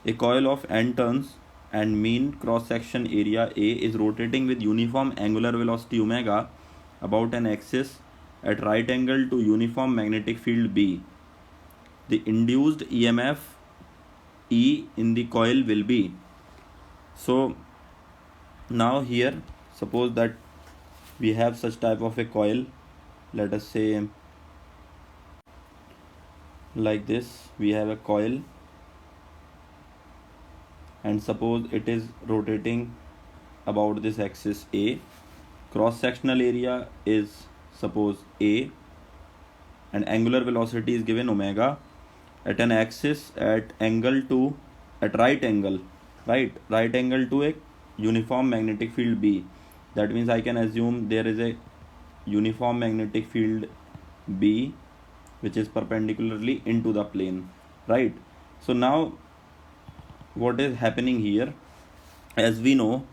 A coil of n turns and mean cross section area A is rotating with uniform angular velocity omega about an axis at right angle to uniform magnetic field B. The induced EMF E in the coil will be. So now here, suppose that we have such type of a coil, let us say like this. We have a coil, and suppose it is rotating about this axis A. Cross sectional area is suppose A, and angular velocity is given omega at an axis at right angle to a uniform magnetic field B. That means I can assume there is a uniform magnetic field B which is perpendicularly into the plane, right? So now what is happening here, as we know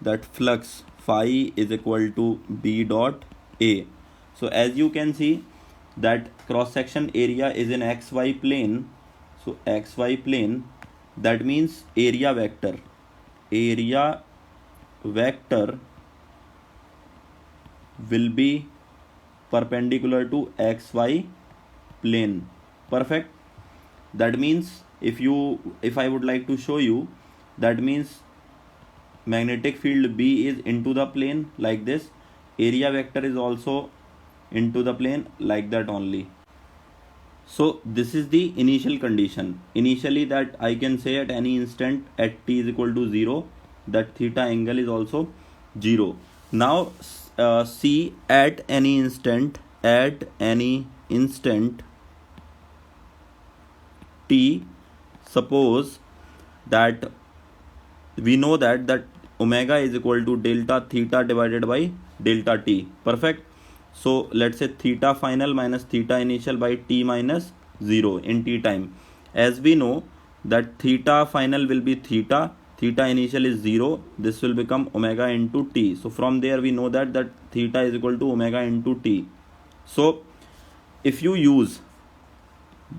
that flux phi is equal to B dot A. So as you can see that cross section area is in xy plane. So xy plane, that means area vector will be perpendicular to xy plane. Perfect. That means if I would like to show you, that means magnetic field B is into the plane like this, area vector is also into the plane like that only. So this is the initial condition. Initially, that I can say at any instant at t is equal to 0 that theta angle is also 0. Now see at any instant t, suppose that we know that omega is equal to delta theta divided by delta t. Perfect. So let's say theta final minus theta initial by t minus 0 in t time. As we know that theta final will be theta initial is 0, this will become omega into t. So from there we know that theta is equal to omega into t. So if you use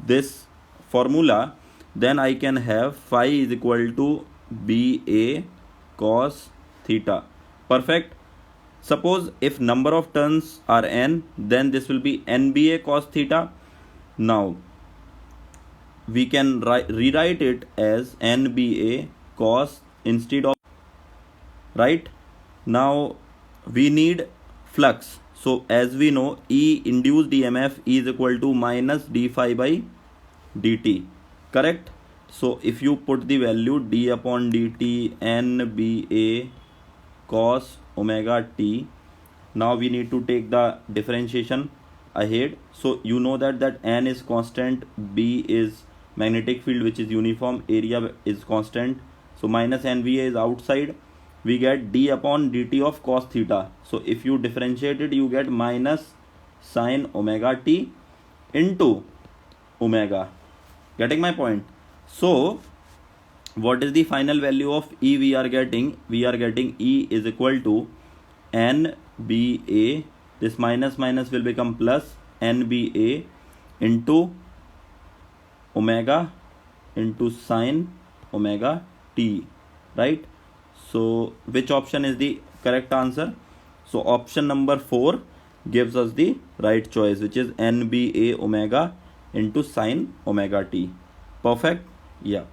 this formula, then I can have phi is equal to BA cos theta. Perfect. Suppose if number of turns are n, then this will be NBA cos theta. Now we can rewrite it as NBA cos instead of, right? Now we need flux. So as we know, E induced EMF is equal to minus d phi by dt. Correct? So if you put the value d upon dt NBA cos omega t, now we need to take the differentiation ahead. So you know that n is constant, B is magnetic field which is uniform, area is constant, so minus nVA is outside, we get d upon dt of cos theta. So if you differentiate it, you get minus sine omega t into omega. Getting my point? So what is the final value of E we are getting? We are getting E is equal to NBA, this minus will become plus, NBA into omega into sine omega t, right? So which option is the correct answer? So option number 4 gives us the right choice, which is NBA omega into sine omega t. Perfect. Yeah.